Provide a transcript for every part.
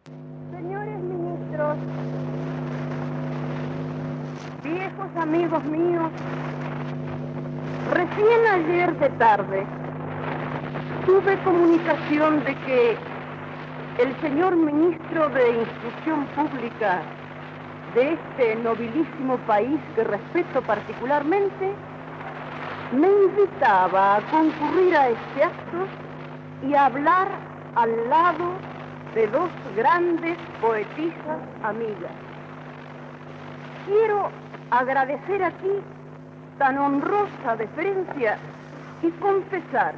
Señores ministros, viejos amigos míos, recién ayer de tarde tuve comunicación de que el señor ministro de Instrucción Pública de este nobilísimo país que respeto particularmente me invitaba a concurrir a este acto y a hablar al lado de dos grandes poetisas amigas. Quiero agradecer aquí tan honrosa deferencia y confesar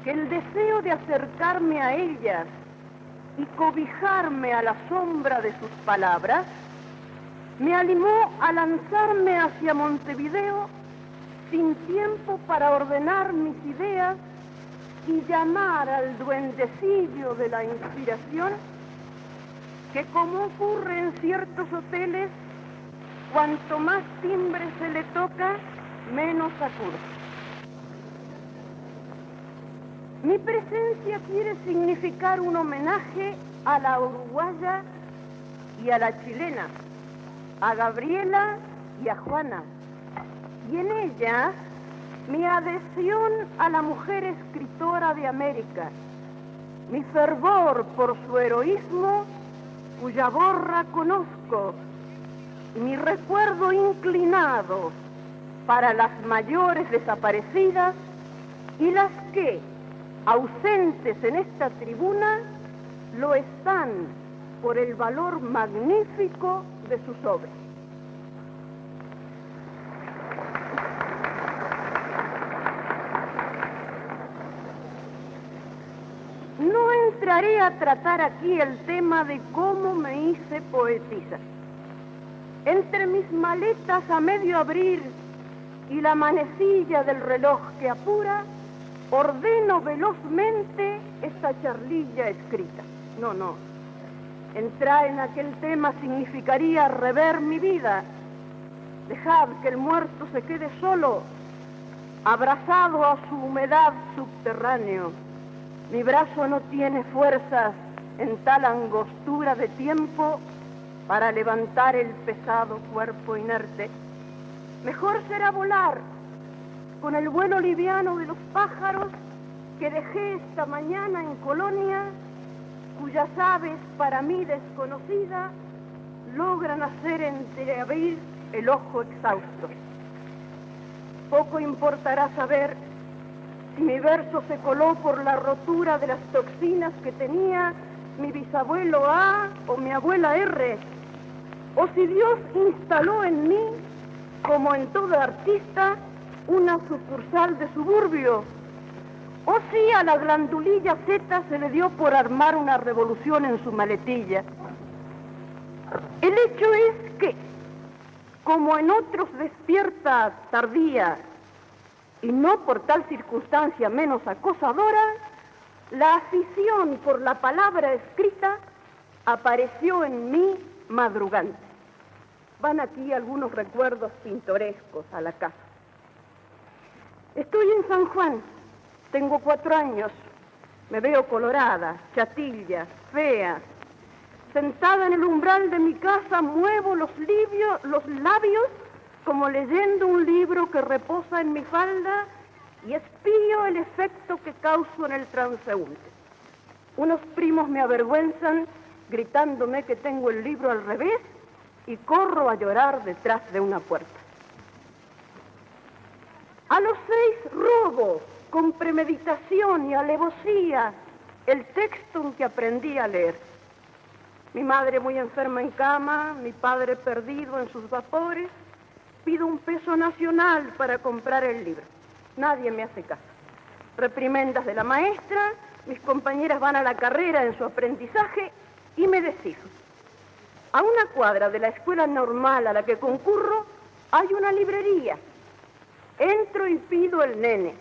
que el deseo de acercarme a ellas y cobijarme a la sombra de sus palabras me animó a lanzarme hacia Montevideo sin tiempo para ordenar mis ideas y llamar al duendecillo de la inspiración que, como ocurre en ciertos hoteles, cuanto más timbre se le toca, menos acude. Mi presencia quiere significar un homenaje a la uruguaya y a la chilena, a Gabriela y a Juana, y en ella mi adhesión a la mujer escritora de América, mi fervor por su heroísmo, cuya borra conozco, y mi recuerdo inclinado para las mayores desaparecidas y las que, ausentes en esta tribuna, lo están por el valor magnífico de sus obras. No entraré a tratar aquí el tema de cómo me hice poetisa. Entre mis maletas a medio abrir y la manecilla del reloj que apura, ordeno velozmente esta charlilla escrita. No. Entrar en aquel tema significaría rever mi vida. Dejad que el muerto se quede solo, abrazado a su humedad subterráneo. Mi brazo no tiene fuerzas en tal angostura de tiempo para levantar el pesado cuerpo inerte. Mejor será volar con el vuelo liviano de los pájaros que dejé esta mañana en Colonia, cuyas aves para mí desconocidas logran hacer entreabrir el ojo exhausto. Poco importará saber si mi verso se coló por la rotura de las toxinas que tenía mi bisabuelo A o mi abuela R, o si Dios instaló en mí, como en todo artista, una sucursal de Suburbio, o si a la glandulilla Z se le dio por armar una revolución en su maletilla. El hecho es que, como en otros despierta tardía, y no por tal circunstancia menos acosadora, la afición por la palabra escrita apareció en mí madrugante. Van aquí algunos recuerdos pintorescos a la casa. Estoy en San Juan, tengo 4 años, me veo colorada, chatilla, fea. Sentada en el umbral de mi casa muevo los labios como leyendo un libro que reposa en mi falda y espío el efecto que causo en el transeúnte. Unos primos me avergüenzan gritándome que tengo el libro al revés y corro a llorar detrás de una puerta. A los 6 robo con premeditación y alevosía el texto en que aprendí a leer. Mi madre muy enferma en cama, mi padre perdido en sus vapores. Pido un peso nacional para comprar el libro. Nadie me hace caso. Reprimendas de la maestra, mis compañeras van a la carrera en su aprendizaje y me deshizo. A una cuadra de la escuela normal a la que concurro hay una librería. Entro y pido el Nene.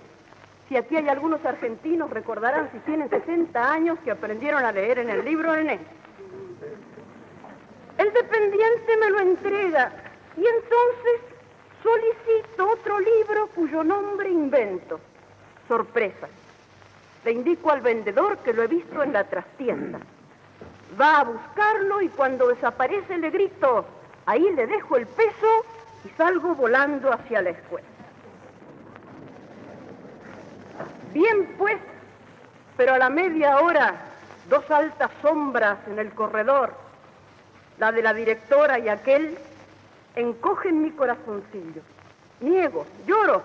Si aquí hay algunos argentinos, recordarán si tienen 60 años que aprendieron a leer en el libro del Nene. El dependiente me lo entrega y entonces solicito otro libro cuyo nombre invento. Sorpresa. Le indico al vendedor que lo he visto en la trastienda. Va a buscarlo y cuando desaparece le grito, ahí le dejo el peso y salgo volando hacia la escuela. Bien pues, pero a la media hora, dos altas sombras en el corredor, la de la directora y aquel, encogen mi corazoncillo. Niego, lloro,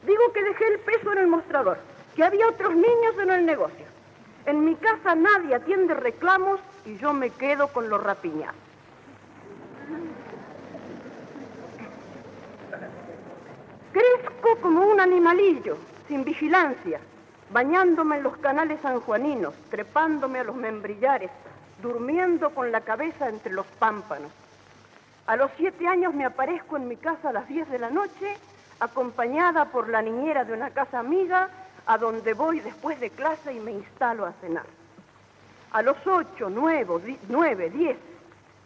digo que dejé el peso en el mostrador, que había otros niños en el negocio. En mi casa nadie atiende reclamos y yo me quedo con lo rapiñado. Crezco como un animalillo, sin vigilancia, bañándome en los canales sanjuaninos, trepándome a los membrillares, durmiendo con la cabeza entre los pámpanos. A los 7 años me aparezco en mi casa a las 10 de la noche, acompañada por la niñera de una casa amiga, a donde voy después de clase y me instalo a cenar. A los 8, 9, 10,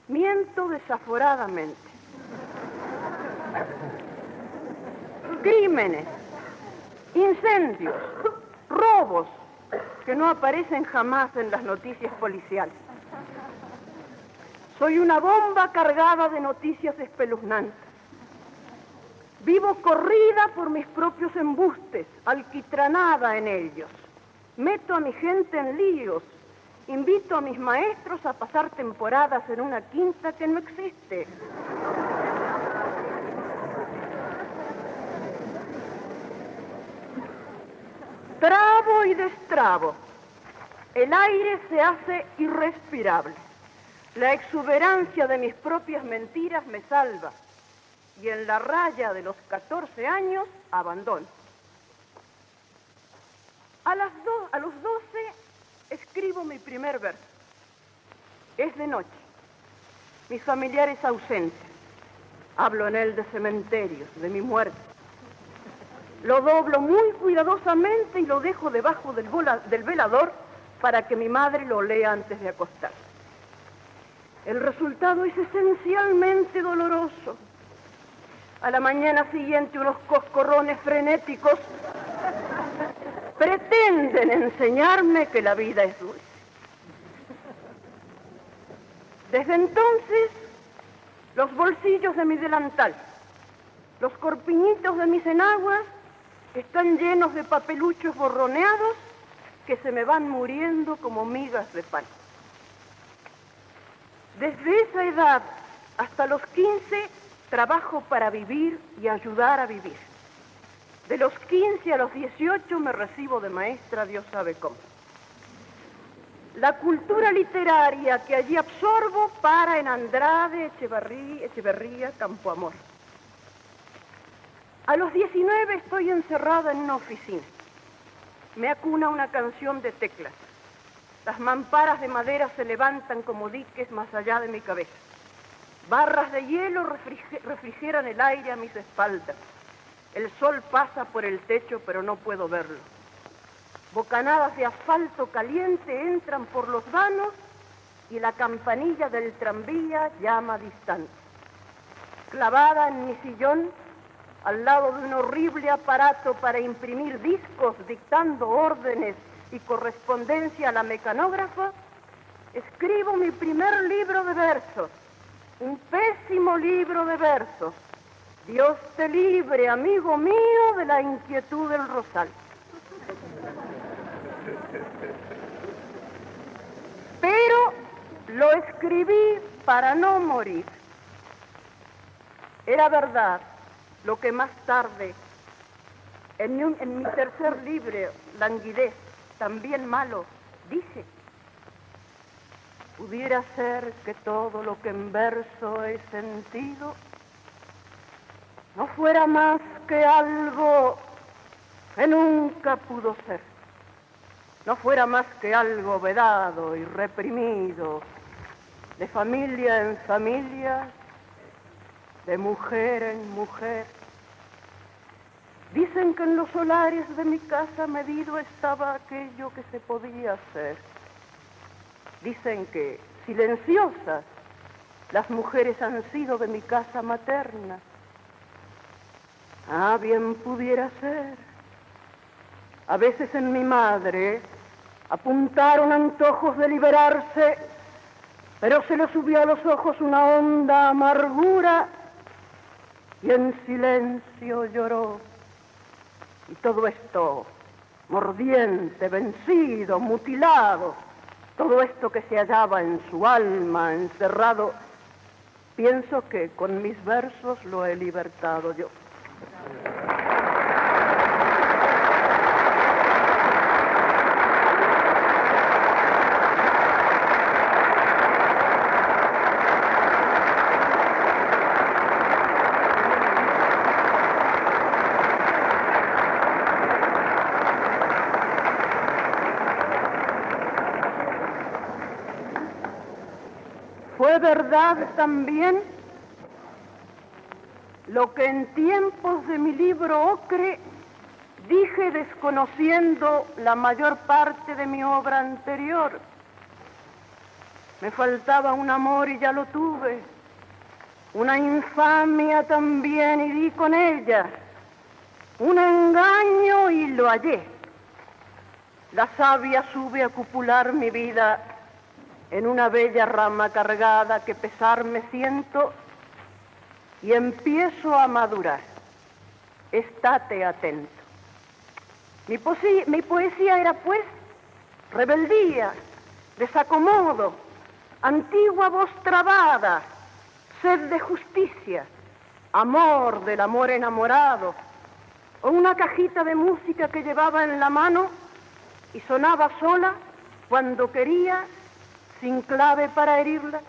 miento desaforadamente. Crímenes, incendios, robos, que no aparecen jamás en las noticias policiales. Soy una bomba cargada de noticias espeluznantes. Vivo corrida por mis propios embustes, alquitranada en ellos. Meto a mi gente en líos. Invito a mis maestros a pasar temporadas en una quinta que no existe. Trabo y destrabo. El aire se hace irrespirable. La exuberancia de mis propias mentiras me salva. Y en la raya de los 14 años, abandono. A los 12 escribo mi primer verso. Es de noche. Mis familiares ausentes. Hablo en él de cementerios, de mi muerte. Lo doblo muy cuidadosamente y lo dejo debajo del velador para que mi madre lo lea antes de acostarse. El resultado es esencialmente doloroso. A la mañana siguiente unos coscorrones frenéticos pretenden enseñarme que la vida es dulce. Desde entonces, los bolsillos de mi delantal, los corpiñitos de mis enaguas están llenos de papeluchos borroneados que se me van muriendo como migas de pan. Desde esa edad hasta los 15 trabajo para vivir y ayudar a vivir. De los 15 a los 18 me recibo de maestra, Dios sabe cómo. La cultura literaria que allí absorbo para en Andrade, Echeverría, Campoamor. A los 19 estoy encerrada en una oficina. Me acuna una canción de teclas. Las mamparas de madera se levantan como diques más allá de mi cabeza. Barras de hielo refrigeran el aire a mis espaldas. El sol pasa por el techo, pero no puedo verlo. Bocanadas de asfalto caliente entran por los vanos y la campanilla del tranvía llama distante. Clavada en mi sillón, al lado de un horrible aparato para imprimir discos, dictando órdenes y correspondencia a la mecanógrafa, escribo mi primer libro de versos, un pésimo libro de versos. Dios te libre, amigo mío, de la inquietud del rosal. Pero lo escribí para no morir. Era verdad lo que más tarde, en mi tercer libro, Languidez, también malo, dije. Pudiera ser que todo lo que en verso he sentido no fuera más que algo que nunca pudo ser. No fuera más que algo vedado y reprimido, de familia en familia, de mujer en mujer. Dicen que en los solares de mi casa medido estaba aquello que se podía hacer. Dicen que, silenciosas, las mujeres han sido de mi casa materna. Ah, bien pudiera ser. A veces en mi madre apuntaron antojos de liberarse pero se le subió a los ojos una honda amargura y en silencio lloró. Y todo esto, mordiente, vencido, mutilado, todo esto que se hallaba en su alma encerrado, pienso que con mis versos lo he libertado yo. Fue verdad también lo que en tiempos de mi libro Ocre dije desconociendo la mayor parte de mi obra anterior. Me faltaba un amor y ya lo tuve, una infamia también y di con ella, un engaño y lo hallé. La savia sube a cupular mi vida en una bella rama cargada que pesar me siento y empiezo a madurar. Estate atento. Mi poesía era, pues, rebeldía, desacomodo, antigua voz trabada, sed de justicia, amor del amor enamorado, o una cajita de música que llevaba en la mano y sonaba sola cuando quería, sin clave para herirla.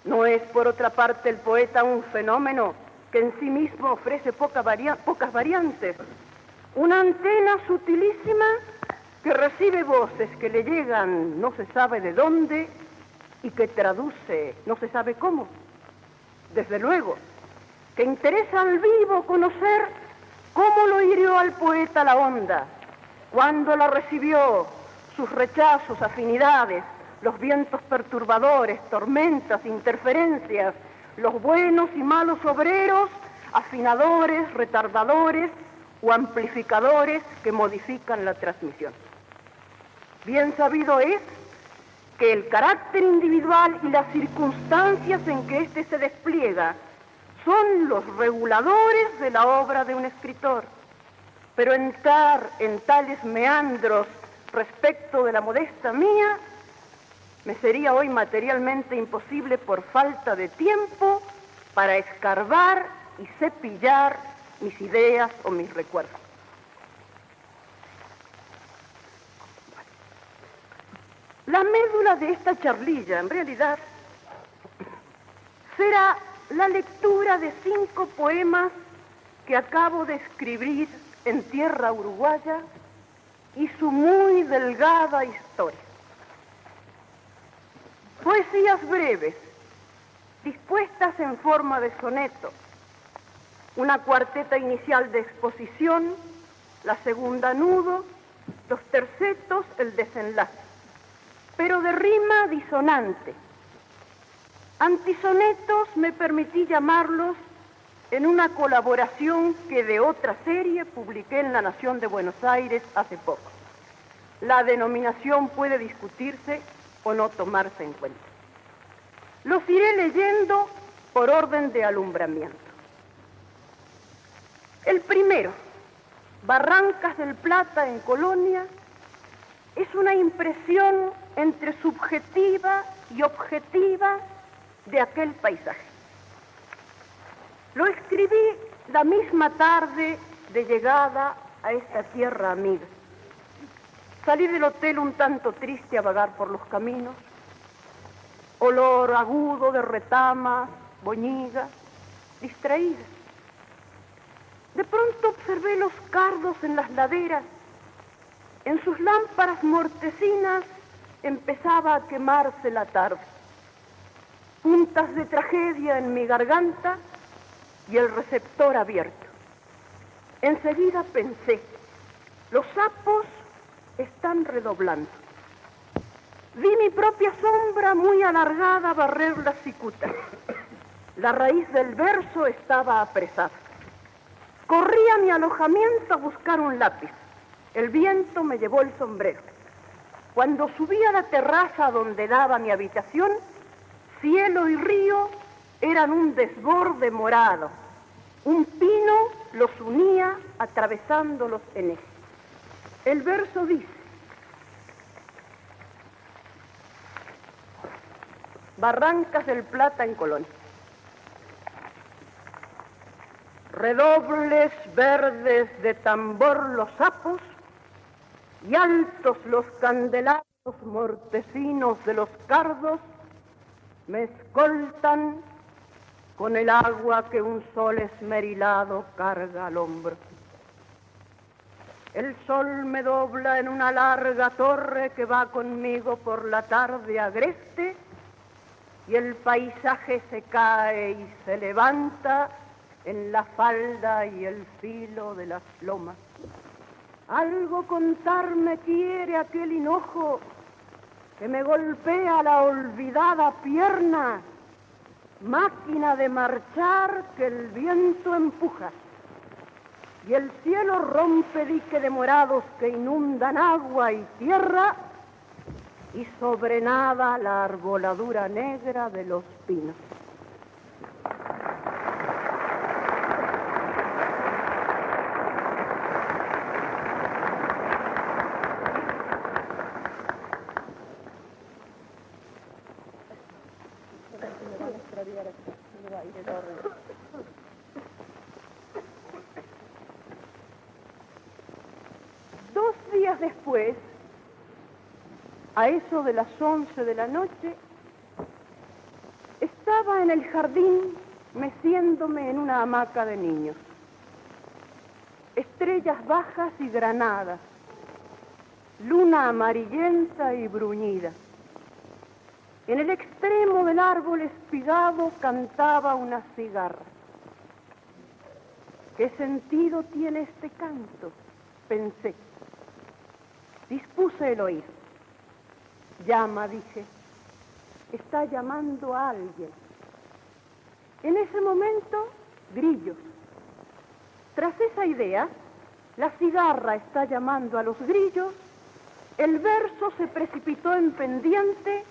¿No es, por otra parte, el poeta un fenómeno que en sí mismo ofrece pocas variantes? Una antena sutilísima que recibe voces que le llegan no se sabe de dónde y que traduce no se sabe cómo. Desde luego, que interesa al vivo conocer cómo lo hirió al poeta la onda, cuándo la recibió, sus rechazos, afinidades, los vientos perturbadores, tormentas, interferencias, los buenos y malos obreros, afinadores, retardadores o amplificadores que modifican la transmisión. Bien sabido es que el carácter individual y las circunstancias en que éste se despliega son los reguladores de la obra de un escritor. Pero entrar en tales meandros respecto de la modesta mía me sería hoy materialmente imposible por falta de tiempo para escarbar y cepillar mis ideas o mis recuerdos. La médula de esta charlilla, en realidad, será la lectura de 5 poemas que acabo de escribir en tierra uruguaya y su muy delgada historia. Poesías breves, dispuestas en forma de soneto, una cuarteta inicial de exposición, la segunda nudo, los tercetos el desenlace, pero de rima disonante. Antisonetos me permití llamarlos en una colaboración que de otra serie publiqué en La Nación de Buenos Aires hace poco. La denominación puede discutirse o no tomarse en cuenta. Los iré leyendo por orden de alumbramiento. El primero, Barrancas del Plata en Colonia, es una impresión entre subjetiva y objetiva de aquel paisaje. Lo escribí la misma tarde de llegada a esta tierra amiga. Salí del hotel un tanto triste a vagar por los caminos, olor agudo de retamas, boñigas, distraídas. De pronto observé los cardos en las laderas. En sus lámparas mortecinas empezaba a quemarse la tarde. Puntas de tragedia en mi garganta y el receptor abierto. Enseguida pensé, los sapos están redoblando. Vi mi propia sombra muy alargada barrer las cicutas. La raíz del verso estaba apresada. Corrí a mi alojamiento a buscar un lápiz. El viento me llevó el sombrero. Cuando subí a la terraza donde daba mi habitación, cielo y río eran un desborde morado. Un pino los unía atravesándolos en eje. El verso dice: Barrancas del Plata en Colón. Redobles verdes de tambor los sapos y altos los candelabros mortecinos de los cardos me escoltan con el agua que un sol esmerilado carga al hombro. El sol me dobla en una larga torre que va conmigo por la tarde agreste y el paisaje se cae y se levanta en la falda y el filo de las lomas. Algo contarme quiere aquel hinojo que me golpea la olvidada pierna, máquina de marchar que el viento empuja, y el cielo rompe dique de morados que inundan agua y tierra, y sobre nada la arboladura negra de los pinos. Dos días después, a eso de las 11 de la noche, estaba en el jardín meciéndome en una hamaca de niños. Estrellas bajas y granadas, luna amarillenta y bruñida. En el extremo del árbol espigado cantaba una cigarra. ¿Qué sentido tiene este canto?, pensé. Dispuse el oído. Llama, dije. Está llamando a alguien. En ese momento, grillos. Tras esa idea, la cigarra está llamando a los grillos, el verso se precipitó en pendiente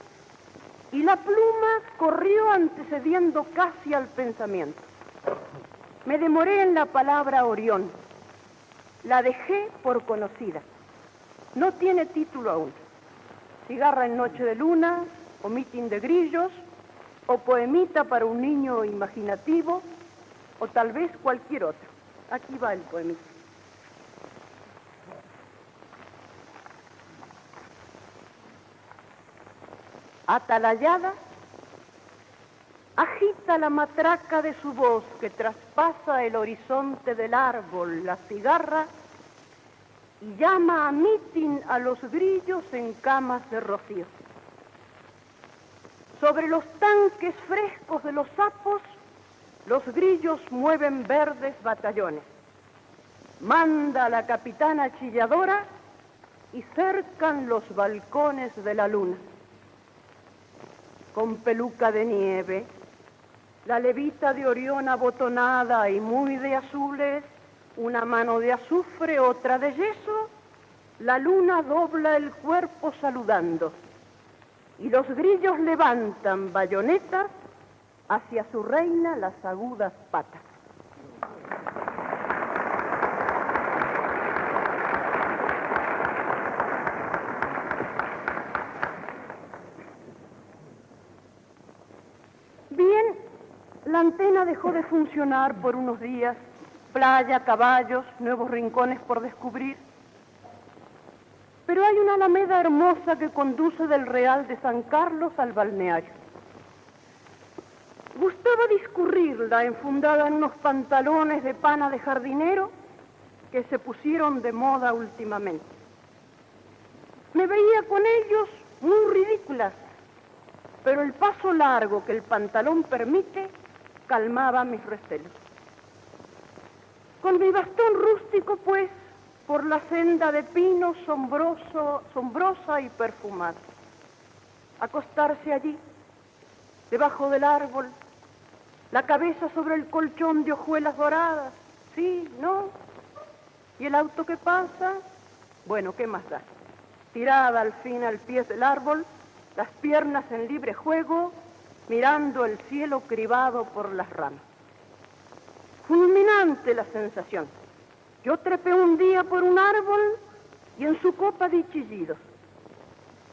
y la pluma corrió antecediendo casi al pensamiento. Me demoré en la palabra Orión. La dejé por conocida. No tiene título aún. Cigarra en noche de luna, o mitin de grillos, o poemita para un niño imaginativo, o tal vez cualquier otro. Aquí va el poemita. Atalayada, agita la matraca de su voz que traspasa el horizonte del árbol, la cigarra, y llama a mitin a los grillos en camas de rocío. Sobre los tanques frescos de los sapos, los grillos mueven verdes batallones. Manda a la capitana chilladora y cercan los balcones de la luna. Con peluca de nieve, la levita de Orión abotonada y muy de azules, una mano de azufre, otra de yeso, la luna dobla el cuerpo saludando, y los grillos levantan bayonetas hacia su reina las agudas patas. Bien, la antena dejó de funcionar por unos días. Playa, caballos, nuevos rincones por descubrir. Pero hay una alameda hermosa que conduce del Real de San Carlos al balneario. Gustaba discurrirla enfundada en unos pantalones de pana de jardinero que se pusieron de moda últimamente. Me veía con ellos muy ridículas, pero el paso largo que el pantalón permite calmaba mis recelos. Con mi bastón rústico, pues, por la senda de pino sombrosa y perfumada. Acostarse allí, debajo del árbol, la cabeza sobre el colchón de hojuelas doradas. Sí, no. ¿Y el auto que pasa? Bueno, ¿qué más da? tirada al fin al pie del árbol, las piernas en libre juego, mirando el cielo cribado por las ramas. Fulminante la sensación. Yo trepé un día por un árbol y en su copa di chillidos.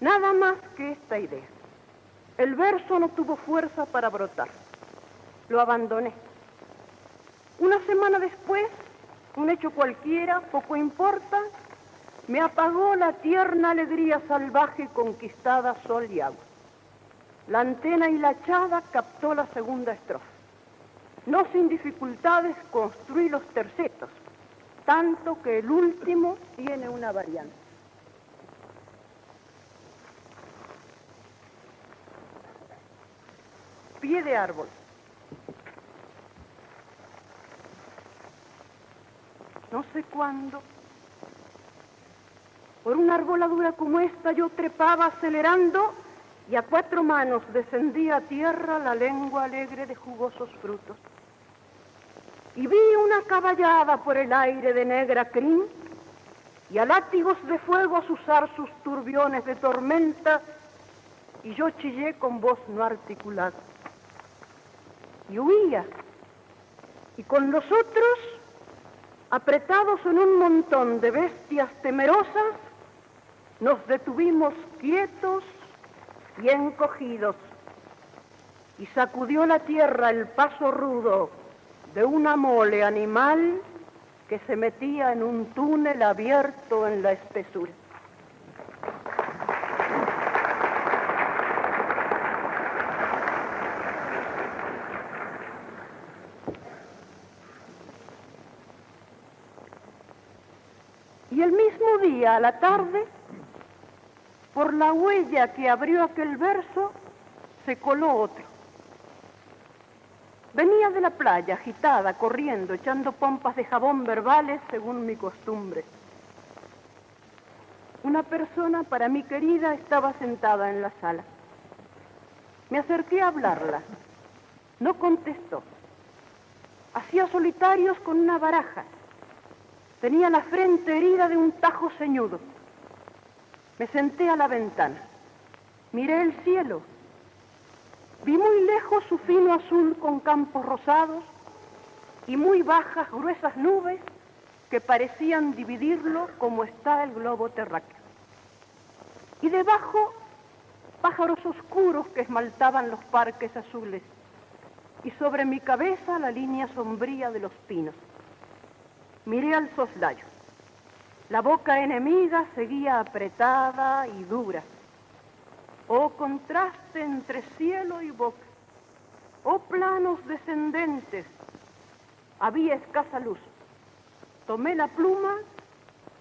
Nada más que esta idea. El verso no tuvo fuerza para brotar. Lo abandoné. Una semana después, un hecho cualquiera, poco importa, me apagó la tierna alegría salvaje conquistada sol y agua. La antena hilachada captó la segunda estrofa. No sin dificultades construí los tercetos, tanto que el último tiene una variante. Pie de árbol. No sé cuándo, por una arboladura como esta yo trepaba acelerando y a 4 manos descendía a tierra la lengua alegre de jugosos frutos. Y vi una caballada por el aire de negra crin y a látigos de fuego azuzar sus turbiones de tormenta, y yo chillé con voz no articulada. Y huía, y con los otros, apretados en un montón de bestias temerosas, nos detuvimos quietos y encogidos, y sacudió la tierra el paso rudo de una mole animal que se metía en un túnel abierto en la espesura. Y el mismo día, a la tarde, por la huella que abrió aquel verso, se coló otro. Venía de la playa, agitada, corriendo, echando pompas de jabón verbales según mi costumbre. Una persona para mí querida estaba sentada en la sala. Me acerqué a hablarla. No contestó. Hacía solitarios con una baraja. Tenía la frente herida de un tajo ceñudo. Me senté a la ventana. Miré el cielo. Vi muy lejos su fino azul con campos rosados y muy bajas, gruesas nubes que parecían dividirlo como está el globo terráqueo. Y debajo, pájaros oscuros que esmaltaban los parques azules. Y sobre mi cabeza la línea sombría de los pinos. Miré al soslayo. La boca enemiga seguía apretada y dura. Oh contraste entre cielo y boca. Oh planos descendentes. Había escasa luz. Tomé la pluma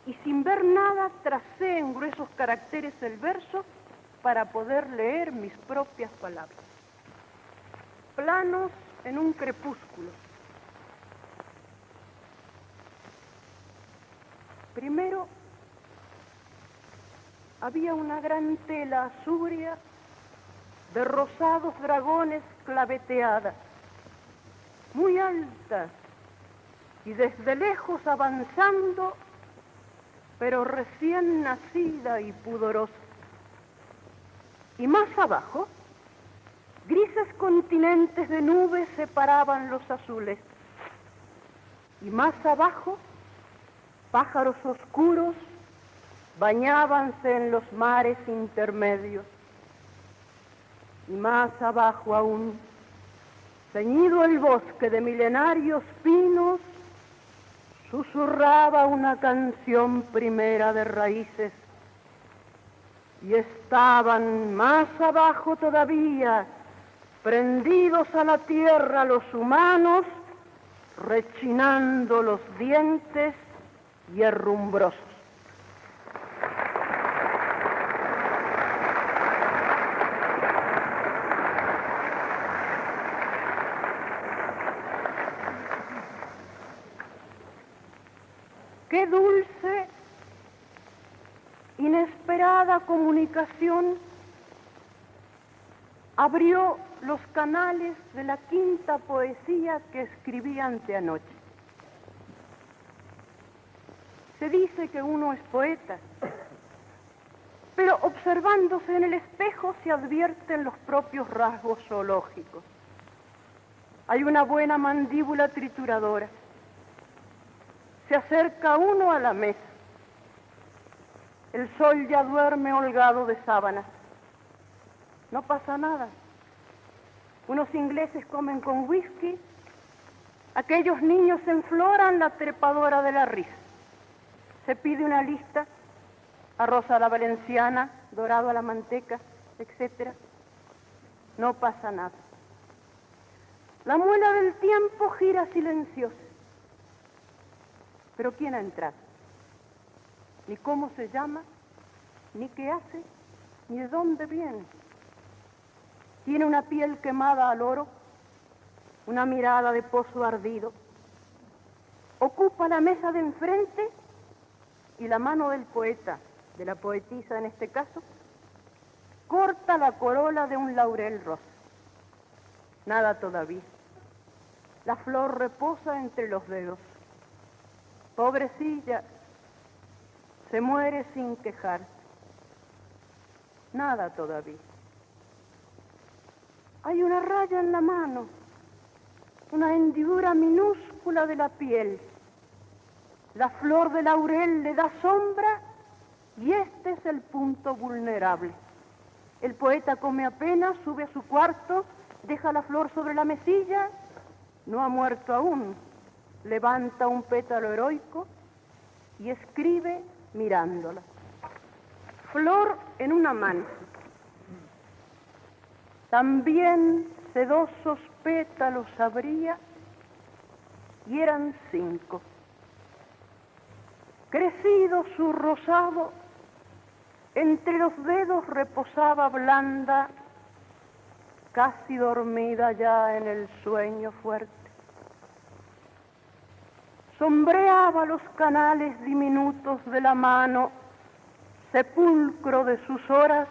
y sin ver nada tracé en gruesos caracteres el verso para poder leer mis propias palabras. Planos en un crepúsculo. Primero, había una gran tela azuria de rosados dragones claveteadas, muy altas y desde lejos avanzando, pero recién nacida y pudorosa. Y más abajo, grises continentes de nubes separaban los azules. Y más abajo, pájaros oscuros bañábanse en los mares intermedios. Y más abajo aún, ceñido el bosque de milenarios pinos, susurraba una canción primera de raíces. Y estaban más abajo todavía, prendidos a la tierra los humanos, rechinando los dientes y herrumbrosos. Qué dulce, inesperada comunicación abrió los canales de la quinta poesía que escribí anteanoche. Se dice que uno es poeta, observándose en el espejo se advierten los propios rasgos zoológicos. Hay una buena mandíbula trituradora. Se acerca uno a la mesa. El sol ya duerme holgado de sábanas. No pasa nada. Unos ingleses comen con whisky. Aquellos niños enfloran la trepadora de la risa. Se pide una lista, arroz a la valenciana, dorado a la manteca, etc. No pasa nada. La muela del tiempo gira silenciosa. Pero ¿quién ha entrado? Ni cómo se llama, ni qué hace, ni de dónde viene. Tiene una piel quemada al oro, una mirada de pozo ardido. Ocupa la mesa de enfrente y la mano del poeta, de la poetisa en este caso, corta la corola de un laurel rosa. Nada todavía. La flor reposa entre los dedos. Pobrecilla, se muere sin quejar. Nada todavía. Hay una raya en la mano, una hendidura minúscula de la piel. La flor de laurel le da sombra y este es el punto vulnerable. El poeta come apenas, sube a su cuarto, deja la flor sobre la mesilla. No ha muerto aún. Levanta un pétalo heroico y escribe mirándola. Flor en una mano. También sedosos pétalos abría y eran 5. Crecido su rosado, entre los dedos reposaba blanda, casi dormida ya en el sueño fuerte. Sombreaba los canales diminutos de la mano, sepulcro de sus horas,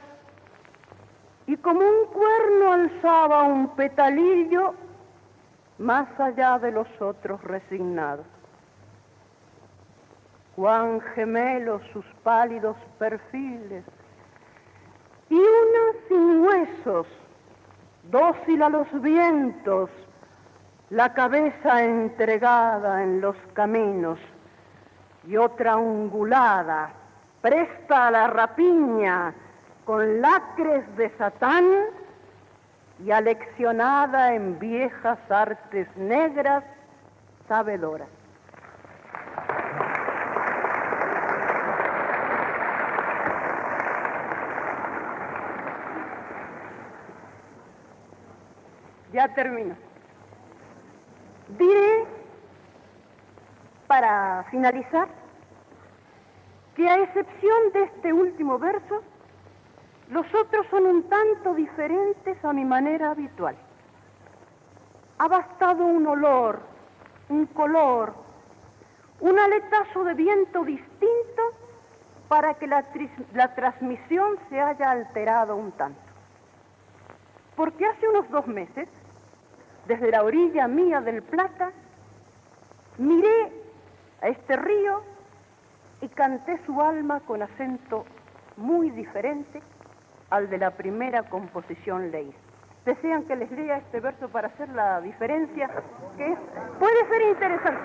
y como un cuerno alzaba un petalillo más allá de los otros resignados. Cuán gemelos sus pálidos perfiles, y una sin huesos, dócil a los vientos, la cabeza entregada en los caminos, y otra ungulada, presta a la rapiña, con lacres de Satán, y aleccionada en viejas artes negras, sabedora. Ya termino. Diré, para finalizar, que a excepción de este último verso, los otros son un tanto diferentes a mi manera habitual. Ha bastado un olor, un color, un aletazo de viento distinto para que la transmisión se haya alterado un tanto. Porque hace unos 2 meses, desde la orilla mía del Plata, miré a este río y canté su alma con acento muy diferente al de la primera composición leída. ¿Desean que les lea este verso para hacer la diferencia? Que puede ser interesante.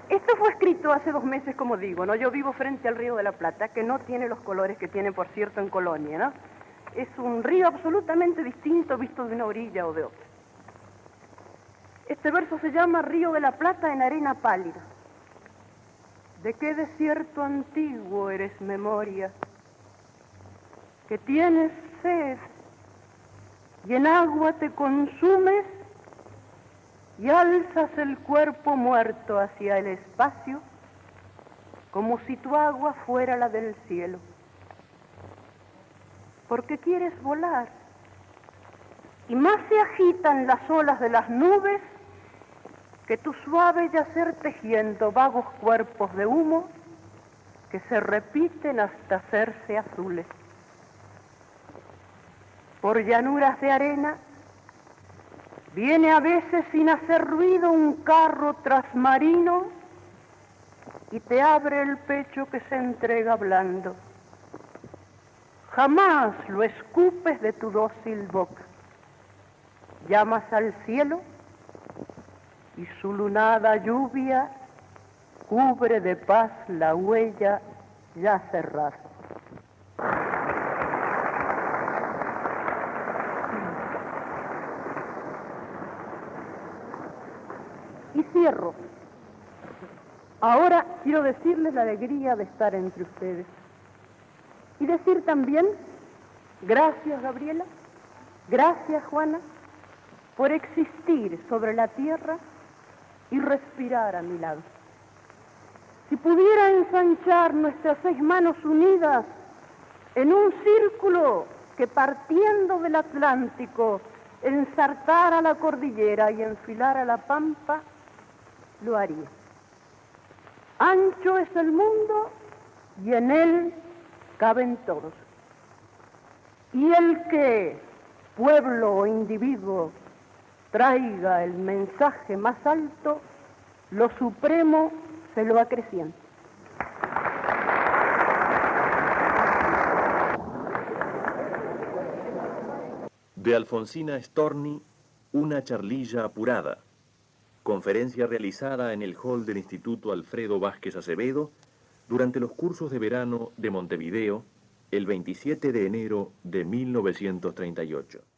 Esto fue escrito hace 2 meses, como digo, ¿no? Yo vivo frente al río de la Plata, que no tiene los colores que tiene, por cierto, en Colonia, ¿no? Es un río absolutamente distinto visto de una orilla o de otra. Este verso se llama Río de la Plata en arena pálida. ¿De qué desierto antiguo eres memoria? Que tienes sed y en agua te consumes y alzas el cuerpo muerto hacia el espacio como si tu agua fuera la del cielo. Porque quieres volar y más se agitan las olas de las nubes que tu suave yacer tejiendo vagos cuerpos de humo que se repiten hasta hacerse azules. Por llanuras de arena viene a veces sin hacer ruido un carro trasmarino y te abre el pecho que se entrega blando. Jamás lo escupes de tu dócil boca. Llamas al cielo y su lunada lluvia cubre de paz la huella ya cerrada. Y cierro. Ahora quiero decirles la alegría de estar entre ustedes. Y decir también, gracias Gabriela, gracias Juana, por existir sobre la tierra y respirar a mi lado. Si pudiera ensanchar nuestras 6 manos unidas en un círculo que partiendo del Atlántico ensartara la cordillera y enfilara la pampa, lo haría. Ancho es el mundo y en él caben todos. Y el que, pueblo o individuo, traiga el mensaje más alto, lo supremo se lo acrecienta. De Alfonsina Storni, una charlilla apurada. Conferencia realizada en el hall del Instituto Alfredo Vázquez Acevedo durante los cursos de verano de Montevideo el 27 de enero de 1938.